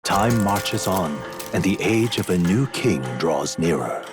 Time marches on, and the age of a new king draws nearer.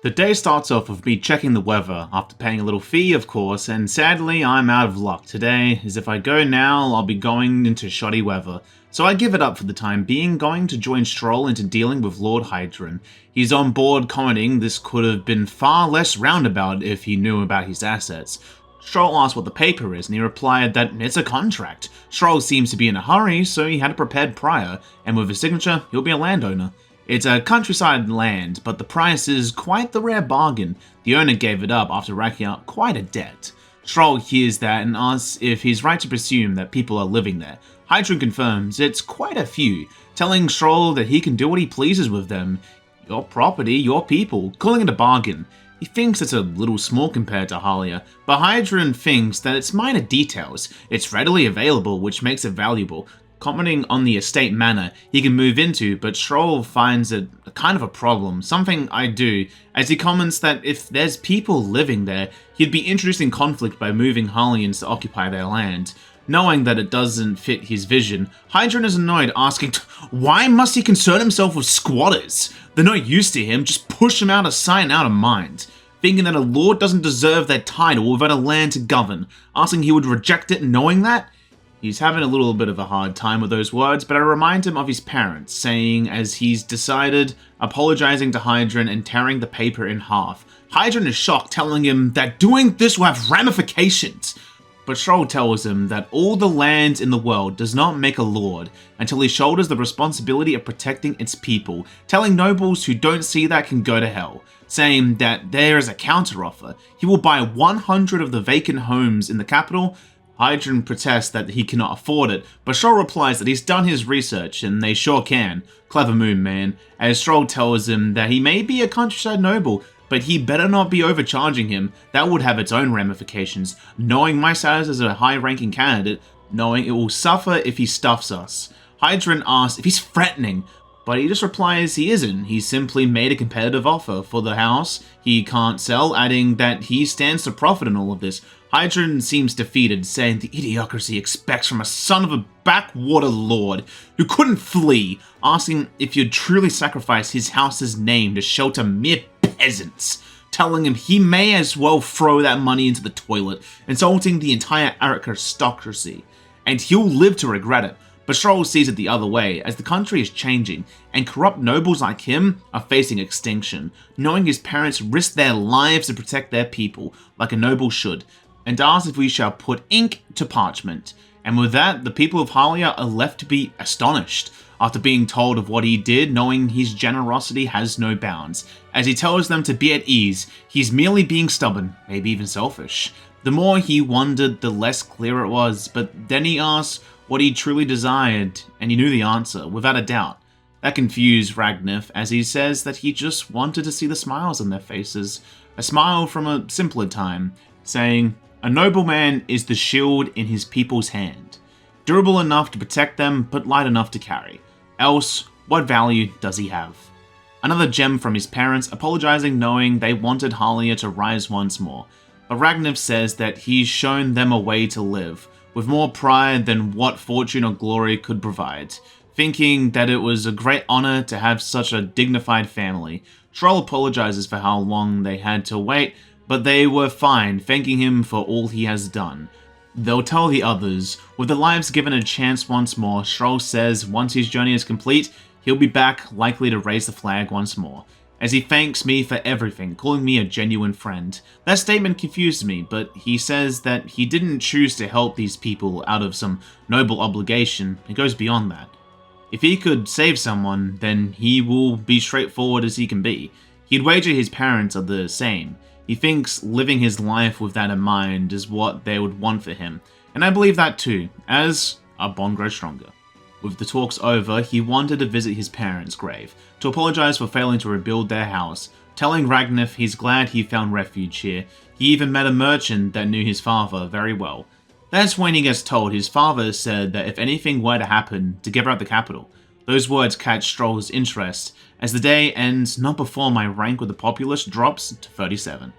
The day starts off with me checking the weather, after paying a little fee of course, and sadly I'm out of luck today, as if I go now I'll be going into shoddy weather. So I give it up for the time being, going to join Stroll into dealing with Lord Hydron. He's on board commenting this could have been far less roundabout if he knew about his assets. Stroll asks what the paper is, and he replied that it's a contract. Stroll seems to be in a hurry, so he had it prepared prior, and with his signature, he'll be a landowner. It's a countryside land, but the price is quite the rare bargain. The owner gave it up after racking up quite a debt. Stroll hears that and asks if he's right to presume that people are living there. Hydron confirms it's quite a few, telling Stroll that he can do what he pleases with them. Your property, your people, calling it a bargain. He thinks it's a little small compared to Halia, but Hydron thinks that it's minor details. It's readily available, which makes it valuable. Commenting on the estate manor he can move into, but Stroll finds it kind of a problem, something I do, as he comments that if there's people living there, he'd be introducing conflict by moving Harlians to occupy their land. Knowing that it doesn't fit his vision, Hydron is annoyed, asking, why must he concern himself with squatters? They're not used to him, just push him out of sight and out of mind. Thinking that a lord doesn't deserve their title without a land to govern, asking he would reject it knowing that? He's having a little bit of a hard time with those words, but I remind him of his parents, saying as he's decided, apologizing to Hydron and tearing the paper in half. Hydron is shocked, telling him that doing this will have ramifications. But Stroll tells him that all the land in the world does not make a lord until he shoulders the responsibility of protecting its people, telling nobles who don't see that can go to hell, saying that there is a counteroffer. He will buy 100 of the vacant homes in the capital. Hydron protests that he cannot afford it, but Stroll replies that he's done his research and they sure can. Clever move, man, as Stroll tells him that he may be a countryside noble, but he better not be overcharging him. That would have its own ramifications. Knowing my status as a high-ranking candidate, knowing it will suffer if he stuffs us. Hydron asks if he's threatening, but he just replies he isn't. He simply made a competitive offer for the house he can't sell, adding that he stands to profit in all of this. Hydron seems defeated, saying the idiocracy expects from a son of a backwater lord who couldn't flee, asking if you'd truly sacrifice his house's name to shelter mere peasants, telling him he may as well throw that money into the toilet, insulting the entire aristocracy, and he'll live to regret it. But Stroll sees it the other way, as the country is changing, and corrupt nobles like him are facing extinction, knowing his parents risked their lives to protect their people, like a noble should, and asks if we shall put ink to parchment. And with that, the people of Halia are left to be astonished, after being told of what he did, knowing his generosity has no bounds. As he tells them to be at ease, he's merely being stubborn, maybe even selfish. The more he wondered, the less clear it was, but then he asked what he truly desired, and he knew the answer, without a doubt. That confused Ragnif, as he says that he just wanted to see the smiles on their faces, a smile from a simpler time, saying, a nobleman is the shield in his people's hand, durable enough to protect them, but light enough to carry. Else, what value does he have? Another gem from his parents, apologizing knowing they wanted Halia to rise once more, but Ragnif says that he's shown them a way to live, with more pride than what fortune or glory could provide, thinking that it was a great honor to have such a dignified family. Stroll apologizes for how long they had to wait, but they were fine, thanking him for all he has done. They'll tell the others. With their lives given a chance once more, Stroll says once his journey is complete, he'll be back, likely to raise the flag once more, as he thanks me for everything, calling me a genuine friend. That statement confused me, but he says that he didn't choose to help these people out of some noble obligation. It goes beyond that. If he could save someone, then he will be straightforward as he can be. He'd wager his parents are the same. He thinks living his life with that in mind is what they would want for him, and I believe that too, as our bond grows stronger. With the talks over, he wanted to visit his parents' grave, to apologize for failing to rebuild their house, telling Ragnif he's glad he found refuge here. He even met a merchant that knew his father very well. That's when he gets told his father said that if anything were to happen, to give out the capital. Those words catch Stroll's interest, as the day ends not before my rank with the populace drops to 37.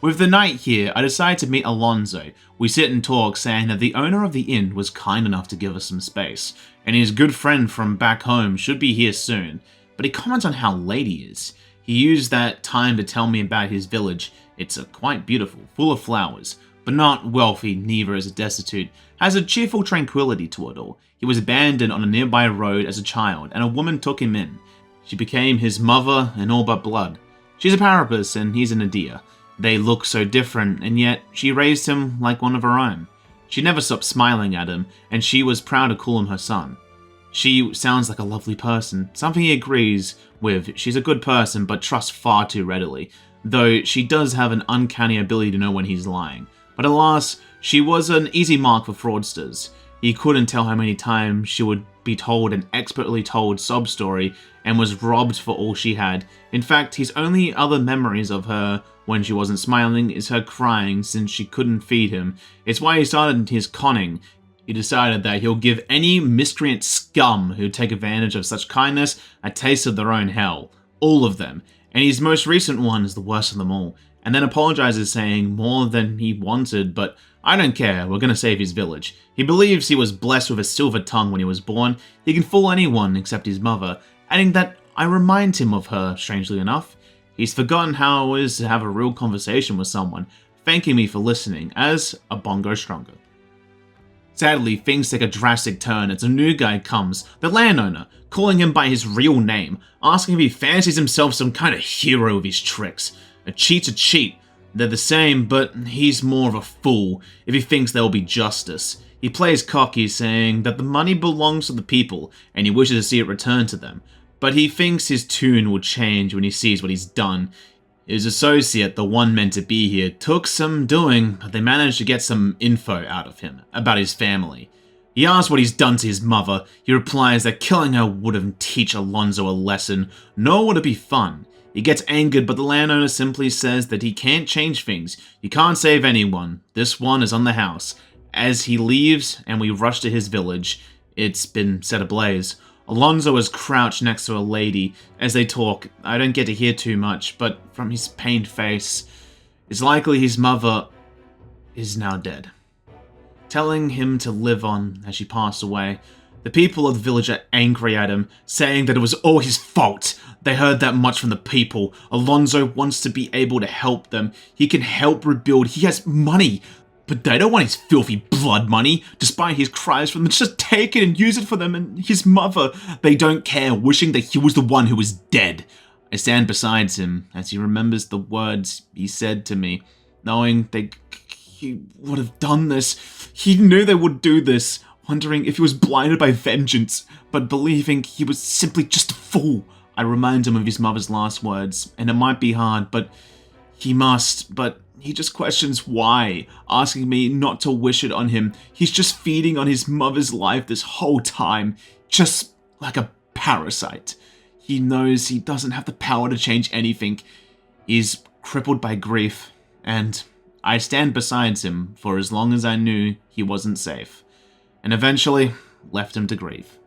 With the night here, I decided to meet Alonzo. We sit and talk, saying that the owner of the inn was kind enough to give us some space, and his good friend from back home should be here soon. But he comments on how late he is. He used that time to tell me about his village. It's quite beautiful, full of flowers, but not wealthy, neither is it destitute. Has a cheerful tranquility to it all. He was abandoned on a nearby road as a child, and a woman took him in. She became his mother and all but blood. She's a Parapus and he's an Adia. They look so different, and yet she raised him like one of her own. She never stopped smiling at him, and she was proud to call him her son. She sounds like a lovely person, something he agrees with. She's a good person, but trusts far too readily, though she does have an uncanny ability to know when he's lying. But alas, she was an easy mark for fraudsters. He couldn't tell how many times she would be told an expertly told sob story and was robbed for all she had. In fact, his only other memories of her when she wasn't smiling is her crying since she couldn't feed him. It's why he started his conning. He decided that he'll give any miscreant scum who take advantage of such kindness a taste of their own hell. All of them. And his most recent one is the worst of them all. And then apologizes, saying more than he wanted, but I don't care, we're gonna save his village. He believes he was blessed with a silver tongue when he was born. He can fool anyone except his mother, adding that I remind him of her, strangely enough. He's forgotten how it is to have a real conversation with someone, thanking me for listening as a bongo stronger. Sadly, things take a drastic turn as a new guy comes, the landowner, calling him by his real name, asking if he fancies himself some kind of hero with his tricks. A cheat's a cheat. They're the same, but he's more of a fool if he thinks there will be justice. He plays cocky, saying that the money belongs to the people and he wishes to see it returned to them. But he thinks his tune will change when he sees what he's done. His associate, the one meant to be here, took some doing, but they managed to get some info out of him about his family. He asks what he's done to his mother. He replies that killing her wouldn't teach Alonzo a lesson, nor would it be fun. He gets angered, but the landowner simply says that he can't change things. You can't save anyone. This one is on the house. As he leaves and we rush to his village, it's been set ablaze. Alonzo is crouched next to a lady. As they talk, I don't get to hear too much, but from his pained face, it's likely his mother is now dead. Telling him to live on as she passed away. The people of the village are angry at him, saying that it was all his fault. They heard that much from the people. Alonzo wants to be able to help them. He can help rebuild. He has money. But they don't want his filthy blood money, despite his cries for them to just take it and use it for them and his mother. They don't care, wishing that he was the one who was dead. I stand beside him as he remembers the words he said to me, knowing he would have done this. He knew they would do this, wondering if he was blinded by vengeance, but believing he was simply just a fool. I remind him of his mother's last words, and it might be hard, but he must, but he just questions why, asking me not to wish it on him. He's just feeding on his mother's life this whole time, just like a parasite. He knows he doesn't have the power to change anything. He's crippled by grief, and I stand beside him for as long as I knew he wasn't safe, and eventually left him to grieve.